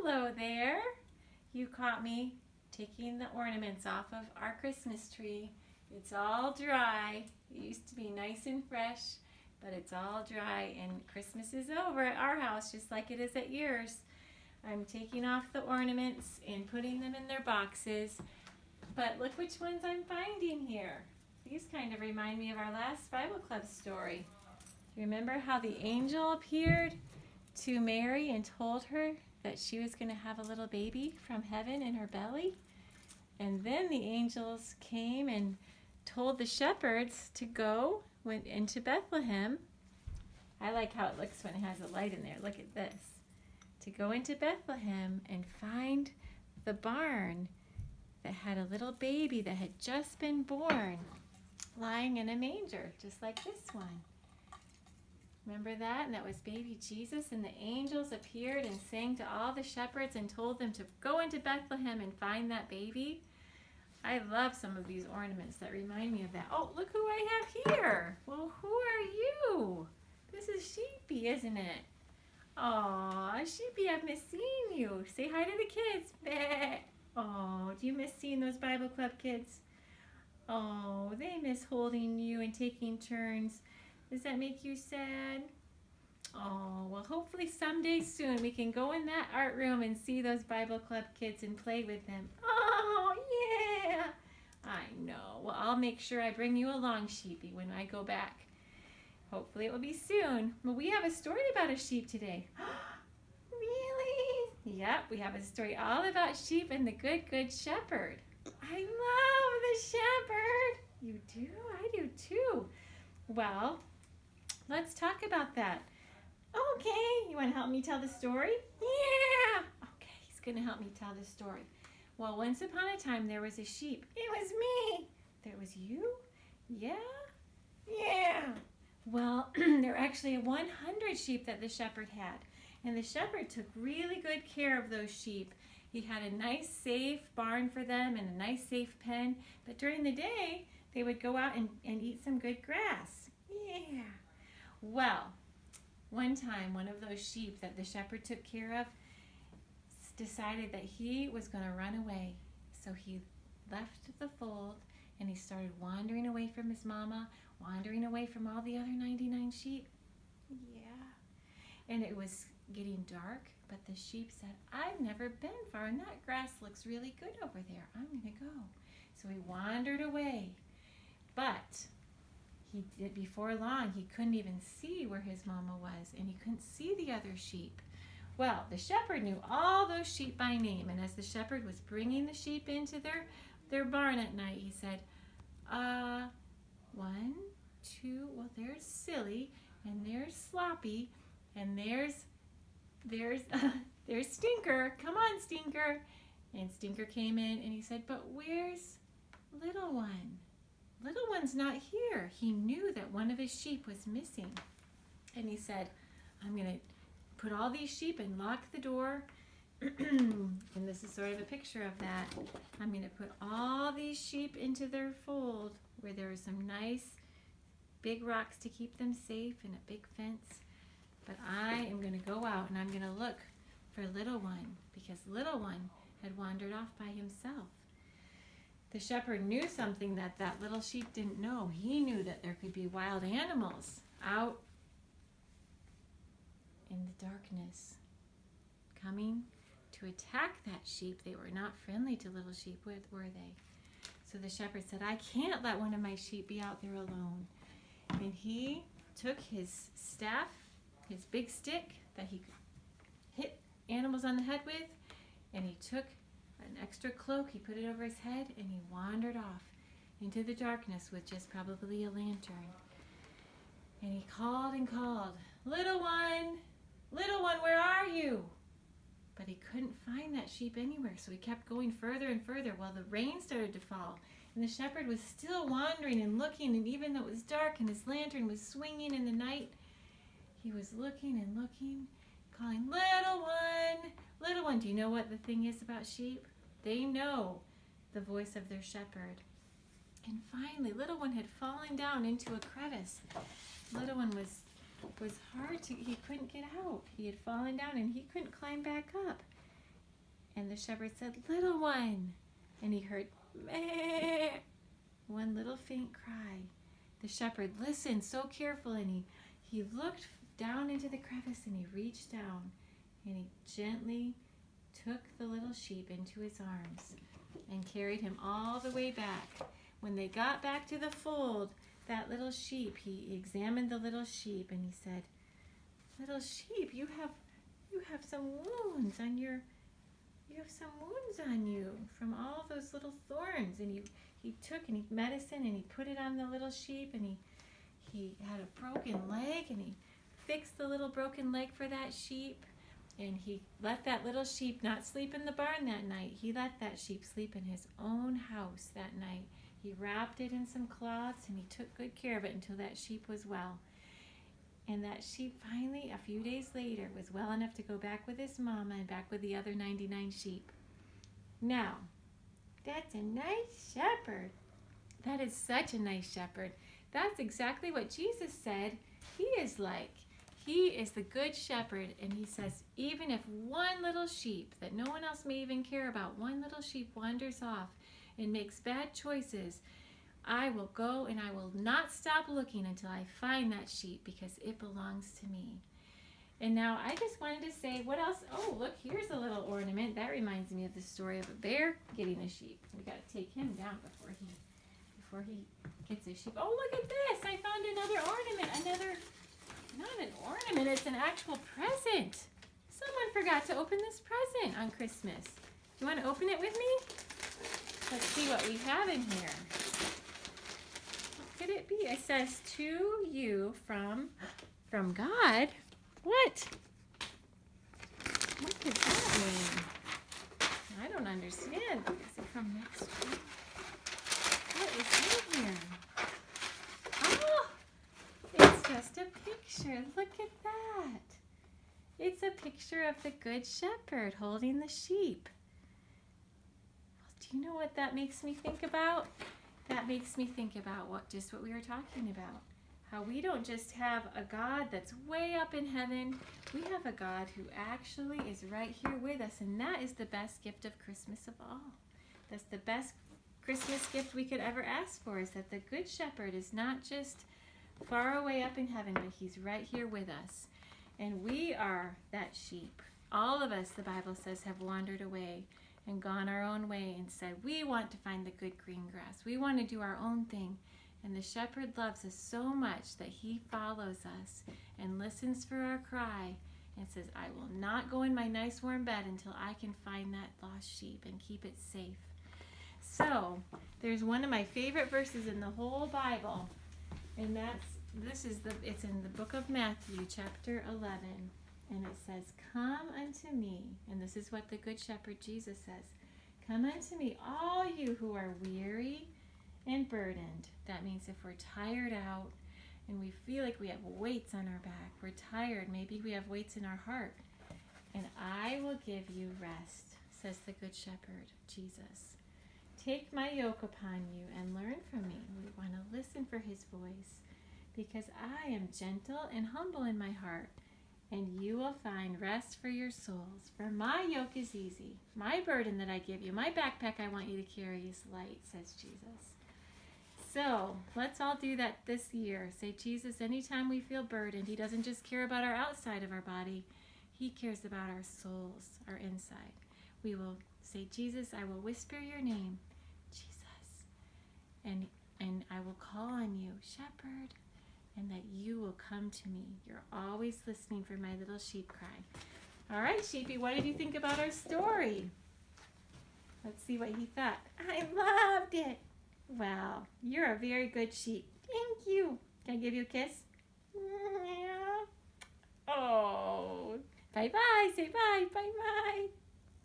Hello there. You caught me taking the ornaments off of our Christmas tree. It's all dry. It used to be nice and fresh, but it's all dry and Christmas is over at our house just like it is at yours. I'm taking off the ornaments and putting them in their boxes, but look which ones I'm finding here. These kind of remind me of our last Bible Club story. Do you remember how the angel appeared to Mary and told her that she was going to have a little baby from heaven in her belly? And then the angels came and told the shepherds to went into Bethlehem. I like how it looks when it has a light in there. Look at this. To go into Bethlehem and find the barn that had a little baby that had just been born lying in a manger, just like this one. Remember that? And that was baby Jesus, and the angels appeared and sang to all the shepherds and told them to go into Bethlehem and find that baby. I love some of these ornaments that remind me of that. Oh, look who I have here. Well, who are you? This is Sheepy, isn't it? Aw, Sheepy, I've missed seeing you. Say hi to the kids. Bah. Oh, do you miss seeing those Bible Club kids? Oh, they miss holding you and taking turns. Does that make you sad? Oh, well, hopefully someday soon we can go in that art room and see those Bible Club kids and play with them. Oh, yeah. I know. Well, I'll make sure I bring you along, Sheepy, when I go back. Hopefully it will be soon. Well, we have a story about a sheep today. Really? Yep, we have a story all about sheep and the good shepherd. I love the shepherd. You do? I do too. Well, let's talk about that. Okay, you want to help me tell the story? Yeah! Okay, he's going to help me tell the story. Well, once upon a time, there was a sheep. It was me. There was you? Yeah? Yeah. Well, there were actually 100 sheep that the shepherd had. And the shepherd took really good care of those sheep. He had a nice, safe barn for them and a nice, safe pen. But during the day, they would go out and eat some good grass. Yeah. Well, one time, one of those sheep that the shepherd took care of decided that he was going to run away. So he left the fold and he started wandering away from his mama, wandering away from all the other 99 sheep. Yeah. And it was getting dark, but the sheep said, I've never been far, and that grass looks really good over there. I'm going to go. So he wandered away. But before long, he couldn't even see where his mama was, and he couldn't see the other sheep. Well, the shepherd knew all those sheep by name, and as the shepherd was bringing the sheep into their barn at night, he said, 1, 2, well, there's Silly, and there's Sloppy, and there's Stinker. Come on, Stinker. And Stinker came in, and he said, but where's Little One? Little One's not here. He knew that one of his sheep was missing. And he said, I'm going to put all these sheep and lock the door. And this is sort of a picture of that. I'm going to put all these sheep into their fold where there are some nice big rocks to keep them safe and a big fence. But I am going to go out and I'm going to look for Little One because Little One had wandered off by himself. The shepherd knew something that that little sheep didn't know. He knew that there could be wild animals out in the darkness coming to attack that sheep. They were not friendly to little sheep, were they? So the shepherd said, I can't let one of my sheep be out there alone. And he took his staff, his big stick that he could hit animals on the head with, and he took an extra cloak, he put it over his head, and he wandered off into the darkness with just probably a lantern. And he called and called, Little One, where are you? But he couldn't find that sheep anywhere, so he kept going further and further while the rain started to fall. And the shepherd was still wandering and looking, and even though it was dark and his lantern was swinging in the night, he was looking and looking, calling, Little One, Little One. Do you know what the thing is about sheep? They know the voice of their shepherd. And finally, Little One had fallen down into a crevice. Little One was hard to, he couldn't get out. He had fallen down and he couldn't climb back up. And the shepherd said, "Little one." And he heard, "Meh," one little faint cry. The shepherd listened so careful, and he looked down into the crevice, and he reached down, and he gently took the little sheep into his arms and carried him all the way back. When they got back to the fold, that little sheep, he examined the little sheep, and he said, "Little sheep, you have some wounds on you have some wounds on you from all those little thorns." And he took medicine, and he put it on the little sheep, and he had a broken leg, and he fixed the little broken leg for that sheep. And he let that little sheep not sleep in the barn that night. He let that sheep sleep in his own house that night. He wrapped it in some cloths, and he took good care of it until that sheep was well. And that sheep finally, a few days later, was well enough to go back with his mama and back with the other 99 sheep. Now, that's a nice shepherd. That is such a nice shepherd. That's exactly what Jesus said he is like. He is the good shepherd, and he says, even if one little sheep that no one else may even care about, one little sheep wanders off and makes bad choices, I will go and I will not stop looking until I find that sheep, because it belongs to me. And now I just wanted to say, what else? Oh, look, here's a little ornament. That reminds me of the story of a bear getting a sheep. We got to take him down before he gets a sheep. Oh, look at this. I found another ornament. Not an ornament, it's an actual present. Someone forgot to open this present on Christmas. You want to open it with me? Let's see what we have in here. What could it be? It says, "To you from God." What? What does that mean? I don't understand. Is it from next week? What is in here? Oh, it's just a picture. Look at that. It's a picture of the Good Shepherd holding the sheep. Do you know what that makes me think about? That makes me think about what we were talking about. How we don't just have a God that's way up in heaven. We have a God who actually is right here with us, and that is the best gift of Christmas of all. That's the best Christmas gift we could ever ask for, is that the Good Shepherd is not just far away up in heaven, but he's right here with us. And we are that sheep. All of us, the Bible says, have wandered away and gone our own way and said, we want to find the good green grass. We want to do our own thing. And the shepherd loves us so much that he follows us and listens for our cry and says, I will not go in my nice warm bed until I can find that lost sheep and keep it safe. So there's one of my favorite verses in the whole Bible, and it's in the book of Matthew, chapter 11, and it says, come unto me, and this is what the Good Shepherd Jesus says, come unto me, all you who are weary and burdened. That means if we're tired out and we feel like we have weights on our back, we're tired, maybe we have weights in our heart, and I will give you rest, says the Good Shepherd, Jesus. Take my yoke upon you and learn from me. We want to listen for his voice, because I am gentle and humble in my heart, and you will find rest for your souls. For my yoke is easy. My burden that I give you, my backpack I want you to carry is light, says Jesus. So let's all do that this year. Say, Jesus, anytime we feel burdened, he doesn't just care about our outside of our body. He cares about our souls, our inside. We will say, Jesus, I will whisper your name, Jesus, and I will call on you, Shepherd, and that you will come to me. You're always listening for my little sheep cry. All right, Sheepy, what did you think about our story? Let's see what he thought. I loved it. Wow, you're a very good sheep. Thank you. Can I give you a kiss? Oh, bye-bye. Say bye. Bye-bye.